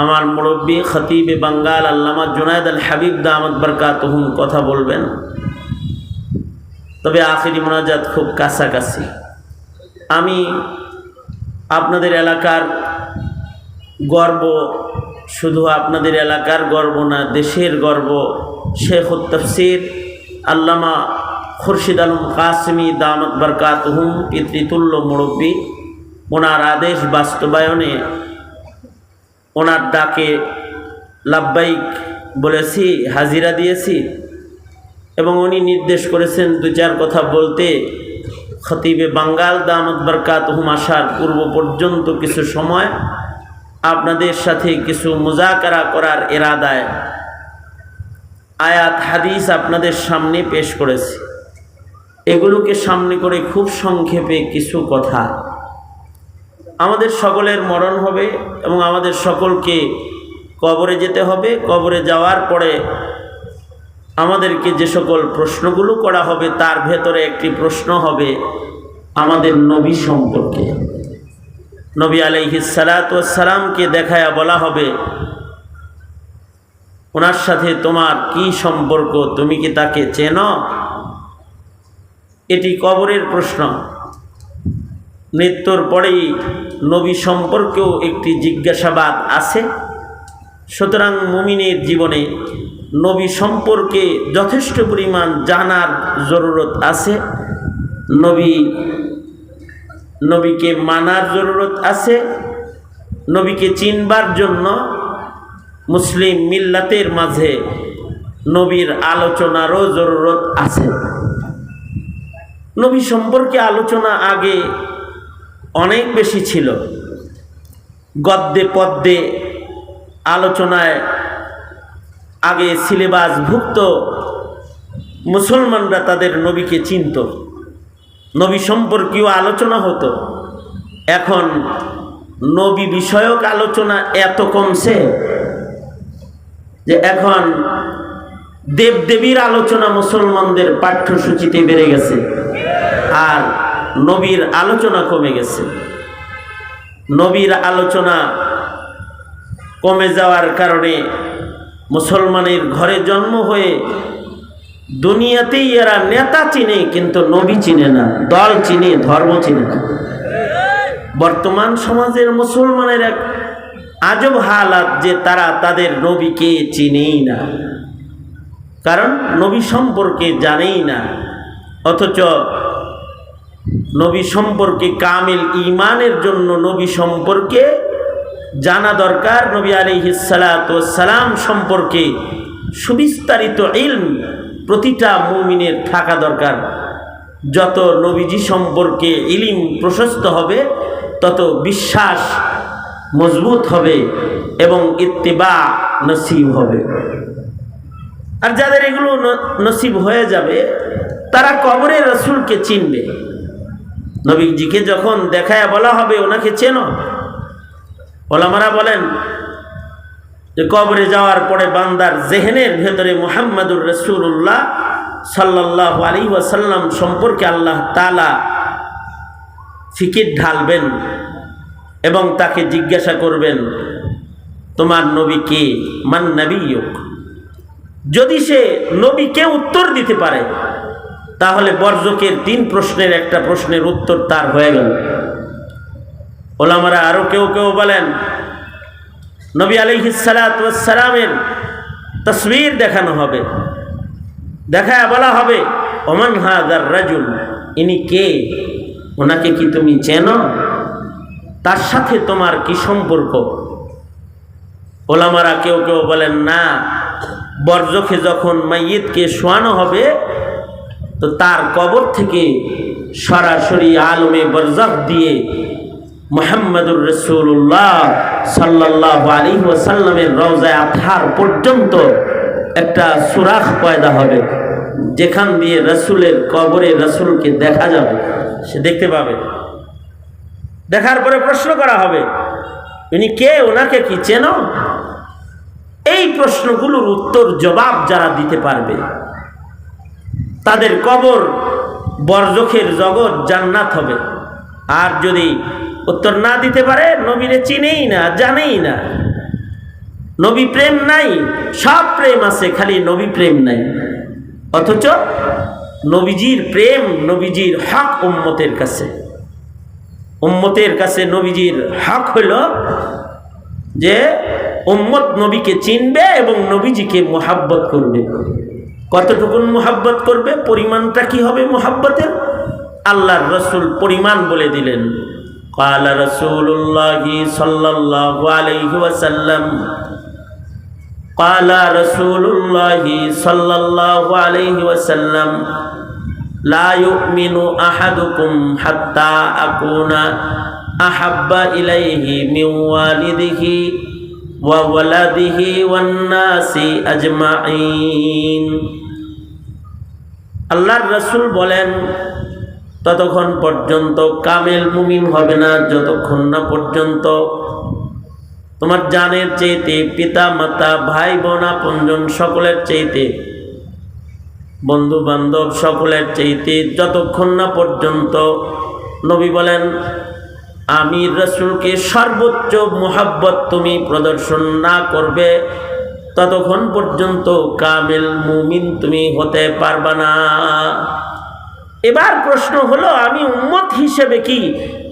আমার মুরব্বী খতিবে বাঙ্গাল আল্লামা জুনায়েদ আল হাবিব দামাত বরকাতুহুম কথা বলবেন। তবে আখিরি মোনাজাত খুব কাছাকাছি। আমি আপনাদের এলাকার গর্ব, শুধু আপনাদের এলাকার গর্ব না, দেশের গর্ব, শেখুত তাফসীর আল্লামা খুরশিদ আলম কাসেমি দামাত বরকাতুহুম পিতৃতুল্য মুরব্বী, ওনার আদেশ বাস্তবায়নে ওনার ডাকে লাব্বাইক বলেছি, হাজিরা দিয়েছি এবং উনি নির্দেশ করেছেন দু চার কথা বলতে। খতিবে বাঙ্গাল দামাত বরকাতুহুম আসার পূর্ব পর্যন্ত কিছু সময় আপনাদের সাথে কিছু মুজাকারা করার ইরাদায় আয়াত হাদিস আপনাদের সামনে পেশ করেছি। এগুলোকে সামনে করে খুব সংক্ষেপে কিছু কথা। আমাদের সকলের মরণ হবে এবং আমাদের সকলকে কবরে যেতে হবে। কবরে যাওয়ার পরে আমাদেরকে যে সকল প্রশ্নগুলো করা হবে তার ভেতরে একটি প্রশ্ন হবে আমাদের নবী সম্পর্কে। নবী আলাইহিস সালাতু ওয়াস সালামকে দেখায়া বলা হবে, ওনার সাথে তোমার কি সম্পর্ক, তুমি কি তাকে চেনো? এটি কবরের প্রশ্ন। মৃত্যুর পরেই নবী সম্পর্কেও একটি জিজ্ঞাসাবাদ আছে। সুতরাং মুমিনের জীবনে নবী সম্পর্কে যথেষ্ট পরিমাণ জানার জরুরত আছে। নবীকে মানার জরুরত আছে। নবীকে চিনবার জন্য মুসলিম মিল্লাতের মাঝে নবীর আলোচনারও জরুরত আছে। নবী সম্পর্কে আলোচনা আগে অনেক বেশি ছিল। গদ্যে পদ্যে আলোচনায় আগে সিলেবাসভুক্ত মুসলমানরা তাদের নবীকে চিনত, নবী সম্পর্কীয় আলোচনা হতো। এখন নবী বিষয়ক আলোচনা এত কমছে যে এখন দেবদেবীর আলোচনা মুসলমানদের পাঠ্যসূচিতে বেড়ে গেছে, আর নবীর আলোচনা কমে গেছে। নবীর আলোচনা কমে যাওয়ার কারণে মুসলমানের ঘরে জন্ম হয়ে দুনিয়াতেই এরা নেতা চিনে কিন্তু নবী চিনে না, দল চিনে, ধর্ম চিনে না। বর্তমান সমাজের মুসলমানের এক আজব হালাত যে তারা তাদের নবীকে চিনেই না, কারণ নবী সম্পর্কে জানেই না। অথচ নবী সম্পর্কে কামিল ঈমানের জন্য নবী সম্পর্কে জানা দরকার। নবী আলাইহিস সালাতু ওয়াস সালাম সম্পর্কে সুবিস্তারিত ইলম প্রতিটা মুমিনের থাকা দরকার। যত নবীজি সম্পর্কে ইলম প্রশস্ত হবে তত বিশ্বাস মজবুত হবে এবং ইত্তিবা নসিব হবে। আর যাদের এগুলো নসিব হয়ে যাবে তারা কবরে রাসূলকে চিনবে। নবীজিকে যখন দেখায় বলা হবে ওনাকে চেনো, ওলামারা বলেন যে কবরে যাওয়ার পরে বান্দার জেহেনের ভেতরে মুহাম্মাদুর রাসূলুল্লাহ সাল্লাল্লাহু আলাইহি ওয়াসাল্লাম সম্পর্কে আল্লাহ তাআলা ফিকির ঢালবেন এবং তাকে জিজ্ঞাসা করবেন, তোমার নবী কে? মান নবিয়ুক। যদি সে নবীকে উত্তর দিতে পারে তাহলে বর্জকের 3 প্রশ্নের একটা প্রশ্নের উত্তর তার হয়ে গেল। ওলামারা আরো কেউ কেউ বলেন নবী আলাইহিস সালাতু ওয়াস সালামের তসবির দেখানো হবে, দেখায় বলা হবে ওমান হাযার রাজুল, ইনি কে? ওনাকে কি তুমি চেনো? তার সাথে তোমার কি সম্পর্ক? ওলামারা কেউ কেউ বলেন না, বর্জকে যখন মাইয়িতকে শোয়ানো হবে তো তার কবর থেকে সরাসরি আলমে বরজাখ দিয়ে মুহাম্মাদুর রাসূলুল্লাহ সাল্লাল্লাহু আলাইহি ওয়াসাল্লামের রওজায়ে আতহার পর্যন্ত একটা সুরাখ পয়দা হবে, যেখান দিয়ে রাসূলের কবরে রাসূলকে দেখা যাবে, সে দেখতে পাবে। দেখার পরে প্রশ্ন করা হবে, ইনি কে? ওনাকে কি চেনো? এই প্রশ্নগুলোর উত্তর জবাব যারা দিতে পারবে তাদের কবর বরজখের জগৎ জান্নাত হবে। আর যদি উত্তর না দিতে পারে, নবীরে চিনেই না, জানেই না, নবী প্রেম নাই, সব প্রেম আছে, খালি নবী প্রেম নাই। অথচ নবীজির প্রেম, নবীজির হক উম্মতের কাছে। উম্মতের কাছে নবীজির হক হইল যে উম্মত নবীকে চিনবে এবং নবীজিকে মুহাব্বত করবে। কতটুকুন মুহাব্বত করবে, পরিমাণটা কি হবে মুহাব্বতের? আল্লাহর রাসূল পরিমাণ বলে দিলেন। ক্বালা রাসূলুল্লাহি সাল্লাল্লাহু আলাইহি ওয়াসাল্লাম, ক্বালা রাসূলুল্লাহি সাল্লাল্লাহু আলাইহি ওয়াসাল্লাম, লা ইউমিনু আহাদুকুম হাত্তা আকুনা আহাব্বা ইলাইহি মিন ওয়ালিদিহি ওয়া ওয়ালাদিহি ওয়ান নাসি আজমাইন। আল্লাহর রাসূল বলেন, ততক্ষণ পর্যন্ত কামেল মুমিন হবে না যতক্ষণ না পর্যন্ত তোমার জানের চাইতে, পিতা মাতা ভাই বোন আপনজন সকলের চাইতে, বন্ধু বান্ধব সকলের চাইতে যতক্ষণ না পর্যন্ত, নবী বলেন আমি রাসূলকে সর্বোচ্চ মুহাব্বত তুমি প্রদর্শন না করবে ততক্ষণ পর্যন্ত কামেল মুমিন তুমি হতে পারবা না। এবার প্রশ্ন হলো, আমি উম্মত হিসেবে কি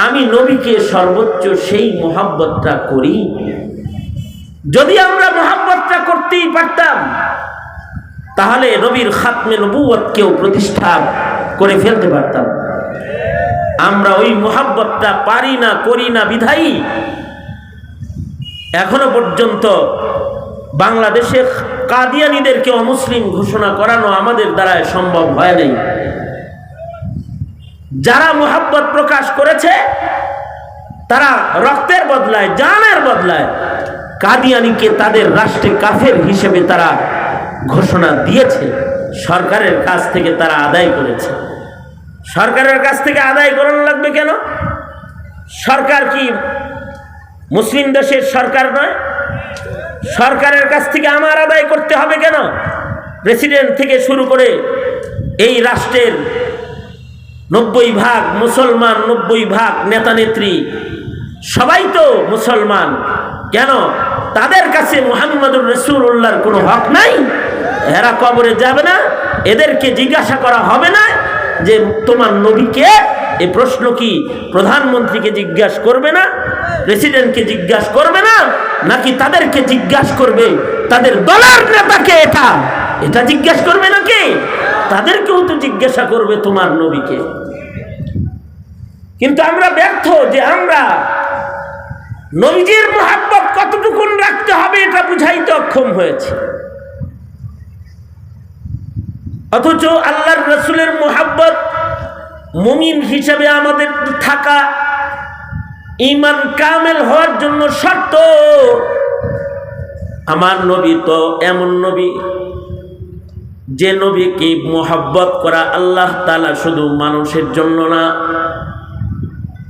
আমি নবীকে সর্বোচ্চ সেই মুহাব্বতটা করি? যদি আমরা মুহাব্বতটা করতেই পারতাম তাহলে নবীর খাতমে নবুয়তকেও প্রতিষ্ঠা করে ফেলতে পারতাম। আমরা ওই মুহাব্বতটা পারি না, করি না বিধায়ী এখনো পর্যন্ত বাংলাদেশে কাদিয়ানীদেরকে অমুসলিম ঘোষণা করানো আমাদের দ্বারা সম্ভব হয় নাই। যারা মুহাব্বত প্রকাশ করেছে তারা রক্তের বদলায়, জানের বদলায় কাদিয়ানীকে তাদের রাষ্ট্রে কাফের হিসেবে তারা ঘোষণা দিয়েছে। সরকারের কাছ থেকে তারা আদায় করেছে। সরকারের কাছ থেকে আদায় করানো লাগবে কেন? সরকার কি মুসলিম দেশের সরকার নয়? সরকারের কাছ থেকে আমার আদায় করতে হবে কেন? প্রেসিডেন্ট থেকে শুরু করে এই রাষ্ট্রের 90% মুসলমান, 90% নেতা নেত্রী সবাই তো মুসলমান। কেন তাদের কাছে মুহাম্মদুর রাসূলুল্লাহর কোনো হক নাই? এরা কবরে যাবে না? এদেরকে জিজ্ঞাসা করা হবে না যে তোমার নবীকে? এই প্রশ্ন কি প্রধানমন্ত্রীকে জিজ্ঞাসা করবে না? প্রেসিডেন্টকে জিজ্ঞাসা করবে না? নাকি তাদেরকে জিজ্ঞাসা করবে তাদের দলের নেতাকে? এটা জিজ্ঞাসা করবে নাকি? তাদেরকেও তো জিজ্ঞাসা করবে তোমার নবীকে। কিন্তু আমরা ব্যর্থ যে আমরা নবীজির মুহাব্বত কতটুকু রাখতে হবে এটা বুঝাইতে অক্ষম হয়েছে। অথচ আল্লাহর রাসূলের মুহাব্বত মুমিন হিসেবে আমাদের থাকা, ঈমান কামেল হওয়ার জন্য শর্ত। আমার নবী তো এমন নবী যে নবীকে মুহাব্বত করা আল্লাহ তাআলা শুধু মানুষের জন্য না,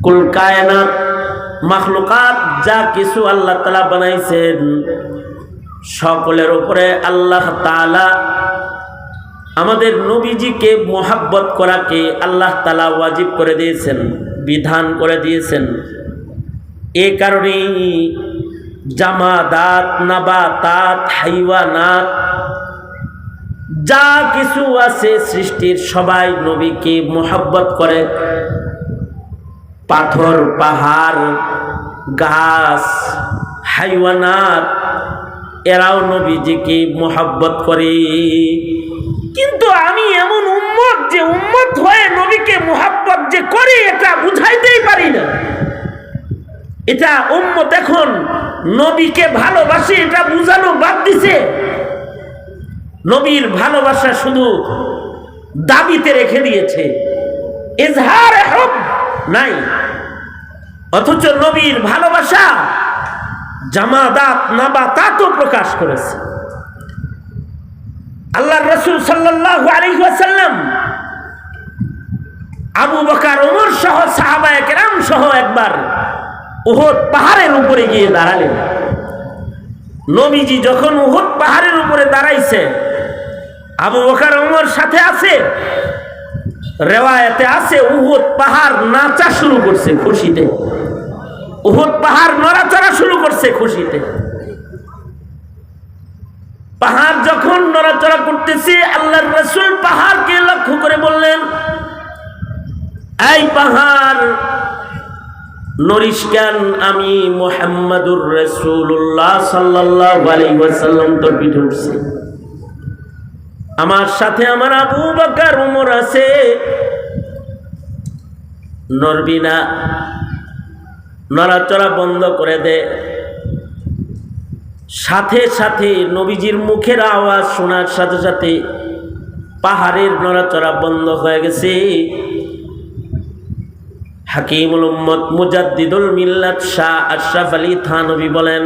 কুল কায়নাত মাখলুকাত যা কিছু আল্লাহ তাআলা বানাইছেন সকলের উপরে আল্লাহ তাআলা আমাদের নবীজিকে মুহাব্বত করাকে আল্লাহ তাআলা ওয়াজিব করে দিয়েছেন, বিধান করে দিয়েছেন। এই কারণেই জামাদাত, নাবাতাত, হাইওয়ানাত যা কিছু আছে সৃষ্টির সবাই নবীকে মুহাব্বত করে। পাথর, পাহাড়, গাছ, হাইওয়ানাত এরাও নবীজিকে মুহাব্বত করে। কিন্তু আমি এমন উম্মত যে উম্মত হয়ে নবীকে মুহাব্বত যে করি এটা বুঝাইতেই পারি না। এটা উম্মত এখন নবীকে ভালোবাসে এটা বুঝানো বাদ দিছে। নবীর ভালোবাসা শুধু দাবিতে রেখে দিয়েছে, ইজহারে হুব নাই। অথচ নবীর ভালোবাসা জামাদাত, নাবাতাতও প্রকাশ করেছে। আল্লাহর রাসূল সাল্লাল্লাহু আলাইহি ওয়াসাল্লাম আবু বকর, ওমর সহ সাহাবায়ে কেরাম সহ একবার উহুদ পাহাড়ের উপরে গিয়ে দাঁড়ালেন। নবীজি যখন উহুদ পাহাড়ের উপরে দাঁড়াইছে, আবু বকর ওমর সাথে আছে। রিওয়ায়াতে আছে উহুদ পাহাড় নাচা শুরু করছে খুশিতে। উহুদ পাহাড় নড়াচড়া শুরু করছে খুশিতে। পাহাড় যখন নড়াচড়া করতেছে, আল্লাহর রাসূল পাহাড়কে লক্ষ্য করে বললেন, এই পাহাড় নড়িস কেন? আমি মুহাম্মাদুর রাসূলুল্লাহ সাল্লাল্লাহু আলাইহি ওয়াসাল্লাম তোর পিঠে উঠছি, আমার সাথে আমার আবু বকর ওমর আছে, নড়বি না, নড়াচড়া বন্ধ করে দে। সাথে সাথে নবীজির মুখের আওয়াজ শোনার সাথে সাথে পাহাড়ের নড়াচড়া বন্ধ হয়ে গেছে। হাকিমুল উম্মত মুজাদ্দিদুল মিল্লাত শাহ আশরাফ আলী থানভী বলেন,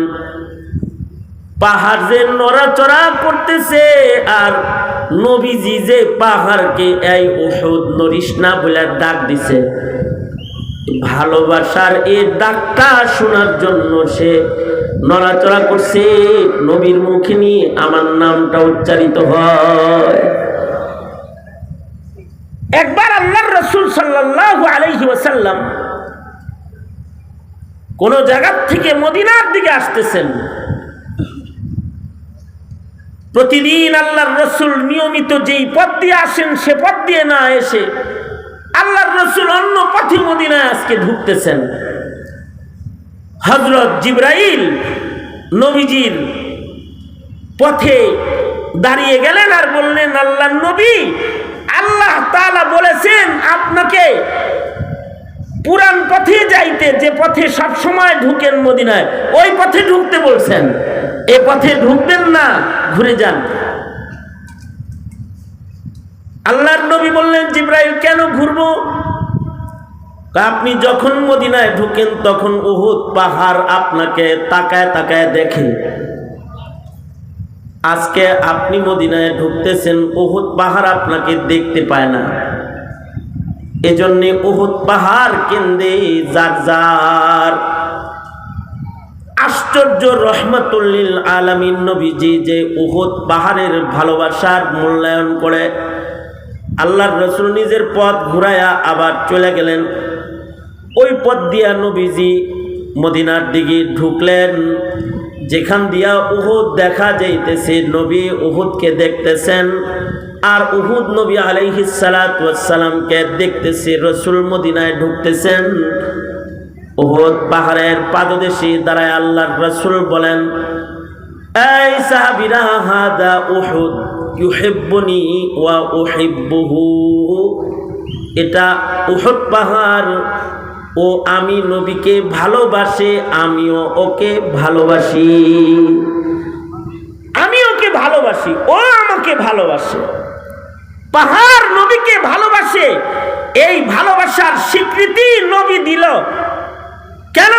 পাহাড় যে নড়াচড়া করতেছে আর নবীজি যে পাহাড়কে এই উহুদ নড়িস না বলে ডাক দিছে, ভালোবাসার এই ডাকটা শোনার জন্য সে নড়াচড়া করছে। নবীর মুখে নিয়ে আমার নামটা উচ্চারিত হয়। একবার আল্লাহর রাসূল সাল্লাল্লাহু আলাইহি ওয়াসাল্লাম কোন জায়গা থেকে মদিনার দিকে আসতেছেন। প্রতিদিন আল্লাহর রাসূল নিয়মিত যেই পথ দিয়ে আসেন সে পথ দিয়ে না এসে আল্লাহর রাসূল অন্য পথে মদিনায় আজকে ঢুকতেছেন। হযরত জিবরাইল নবীজির পথে দাঁড়িয়ে গেলেন আর বললেন, আল্লাহর নবী, আল্লাহ তাআলা বলেছেন আপনাকে পুরান পথে যাইতে, যে পথে সব সময় ঢুকেন মদিনায়, ওই পথে ঢুকতে বলছেন, এ পথে ঢুকবেন না, ঘুরে যান। আল্লাহর নবী বললেন, জিবরাইল কেন ঘুরবো? আপনি যখন মদিনায় ঢুকেন তখন উহুদ পাহাড় আপনাকে তাকায় তাকায় দেখে, আজকে আপনি মদিনায় ঢুকতেছেন, উহুদ পাহাড় আপনাকে দেখতে পায় না, এজন্য উহুদ পাহাড় কেন্দ্রে যার যার। আশ্চর্য, রহমাতুল লিল আলামিন নবীজি যে উহুদ পাহাড়ের ভালোবাসার মূল্যায়ন করে আল্লাহর রাসূল নিজের পথ ঘুরায়া আবার চলে গেলেন। ওই পথ দিয়া নবীজি মদিনার দিকে ঢুকলেন, যেখান দিয়া উহুদ দেখা যাইতেছে, নবী উহুদকে দেখতেছেন আর উহুদ নবী আলাইহিস সালাতু ওয়াস সালামকে দেখতেছে। রাসূল মদিনায় ঢুকতেছেন, উহুদ পাহাড়ের পাদদেশে দাঁড়ায় আল্লাহর রাসূল বলেন, এই সাহাবীরা, হাদা উহুদ ইউহিব্বুনি ওয়া উহিব্বুহু, এটা উহুদ পাহাড়, ও আমি নবীকে ভালোবাসে, আমিও ওকে ভালোবাসি, আমি ওকে ভালোবাসি, ও আমাকে ভালোবাসে। পাহাড় নবীকে ভালোবাসে, এই ভালোবাসার স্বীকৃতি নবী দিল। কেন?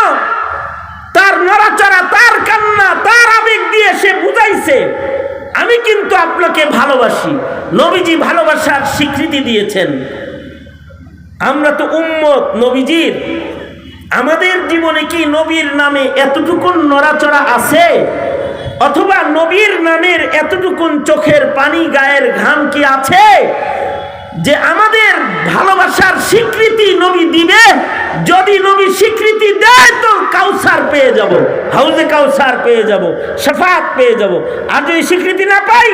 তার নড়াচড়া, তার কান্না, তার আবেগ দিয়ে সে বুঝাইছে, আমি কিন্তু আপনাকে ভালোবাসি। নবীজি ভালোবাসার স্বীকৃতি দিয়েছেন। আমরা তো উম্মত নবীজির, আমাদের জীবনে কি নবীর নামে এতটুকু নড়াচড়া আছে? অথবা নবীর নামের এতটুকুন চোখের পানি, গায়ের ঘাম কি আছে যে আমাদের ভালোবাসার স্বীকৃতি নবী দিবে? যদি নবী স্বীকৃতি দেয় তো কাউসার পেয়ে যাব, হাউজে কাউসার পেয়ে যাব, শাফাত পেয়ে যাব। আর যদি স্বীকৃতি না পাই,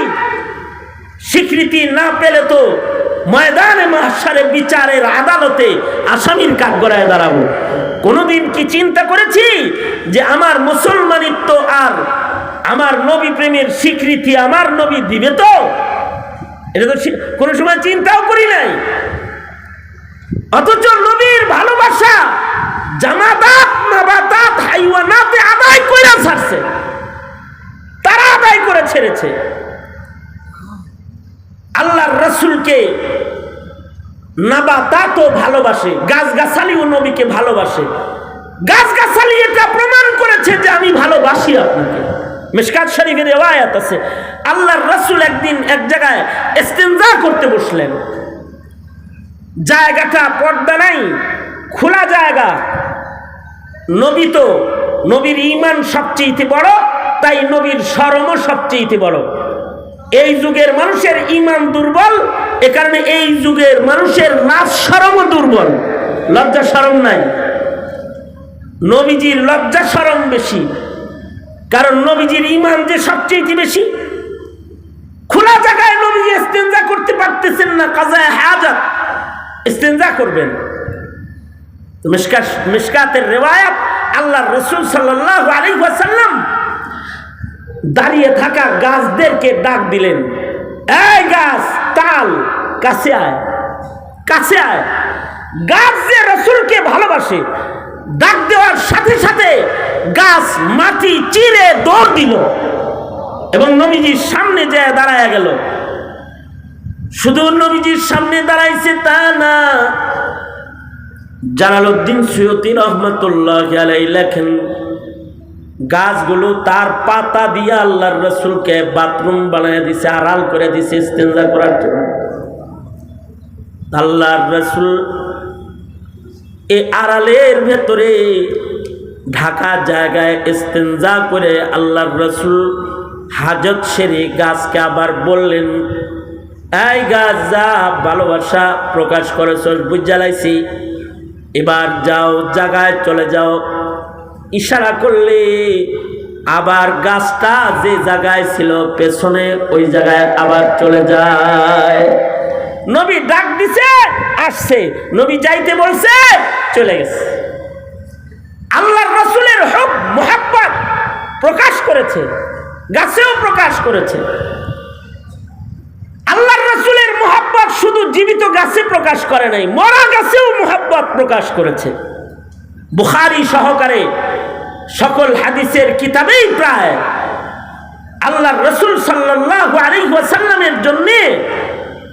স্বীকৃতি না পেলে তো ময়দানে মাহশারে বিচারের আদালতে আসামির কাঠগড়ায় দাঁড়াবো। কোনোদিন কি চিন্তা করেছি যে আমার মুসলমানিত্ব আর আমার নবী প্রেমের স্বীকৃতি আমার নবী দিবে? তো এটা তো কোনো সময় চিন্তাও করি নাই। অথচ নবীর ভালোবাসা জামাদাত, নাবাতাত, হাইওয়ানাতে আদায় করে ছাড়ছে, তারা আদায় করে ছেড়েছে। আল্লাহর রাসূলকে নাবাতাতও ভালোবাসে, গাছগাছালিও নবীকে ভালোবাসে। গাছগাছালি এটা প্রমাণ করেছে যে আমি ভালোবাসি আপনাকে। মিশকাত শরীফের রিওয়ায়াত আছে, আল্লাহর রাসূল একদিন এক জায়গায় ইস্তিনজা করতে বসলেন। জায়গাটা পর্দা নাই, খোলা জায়গা। নবী তো, নবীর ঈমান সবচেয়ে বড়, তাই নবীর শরমও সবচেয়ে বড়। এই যুগের মানুষের ঈমান দুর্বল, এ কারণে এই যুগের মানুষের লাজ শরমও দুর্বল, লজ্জা শরম নাই। নবীজির লজ্জা শরম বেশি, কারণ নবীজির ঈমান যে সবচেয়ে বেশি। জায়গায় নবী ইস্তেনজা করতে পারতেছেন না, কাজায়ে হাজাত ইস্তেনজা করবেন। মিশকাতের রিওয়ায়াত, আল্লাহর রাসূল সাল্লাল্লাহু আলাইহি ওয়াসাল্লাম দাঁড়িয়ে থাকা গাছদেরকে ডাক দিলেন, এই গাছ তাল কাছে আয়, কাছে আয়। গাছ যে রাসূলকে ভালোবাসে, ডাক দেওয়ার সাথে সাথে গাছ মাটি চিরে দৌড় দিল এবং নবীজির সামনে যায় দাঁড়ায় গেল। শুধু নবীজির সামনে দাঁড়াইছে তা না, জালালউদ্দিন সুয়ুতী রহমাতুল্লাহি আলাইহি লেখেন, গাছগুলো তার পাতা দিয়ে আল্লাহর রাসূলকে বাথরুম বানিয়ে দিছে, আড়াল করে দিছে ইস্তেনজা করার জন্য। আল্লাহর রাসূল এই আড়ালের ভেতরে ঢাকা জায়গায় ইস্তেনজা করে আল্লাহর রাসূল হাজত সেরে গাছকে আবার বললেন, এই গাছ যা ভালোবাসা প্রকাশ করেছ বুঝালাইছি, এবার যাও জায়গায় চলে যাও। ইশারা করলে আবার গাছটা যে জায়গায় ছিল পেছনে ওই জায়গায় আবার চলে যায়। নবী ডাক দিছে, আসছে, নবী যাইতে বলছে, চলে গেছে। আল্লাহর রাসূলের হুব মুহাব্বত প্রকাশ করেছে, গাছেও প্রকাশ করেছে। আল্লাহর রাসূলের মুহাব্বত শুধু জীবিত গাছে প্রকাশ করে নাই, মরা গাছেও মুহাব্বত প্রকাশ করেছে। বুখারী সহকারে সকল হাদিসের কিতাবেই প্রায় আল্লাহর রাসূল সাল্লাল্লাহু আলাইহি ওয়াসাল্লামের জন্য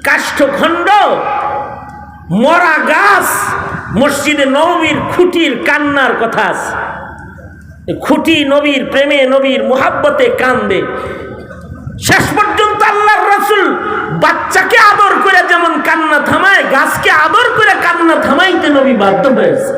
কাষ্ঠখণ্ড, মরা গাছ, মসজিদে নববীর খুঁটির কান্নার কথা আছে। খুঁটি নবীর প্রেমে, নবীর মুহাব্বতে কান্দে। শেষ পর্যন্ত আল্লাহর রাসূল বাচ্চাকে আদর করে যেমন কান্না থামায়, গাছকে আদর করে কান্না থামাইতে নবী বাধ্য হয়েছে।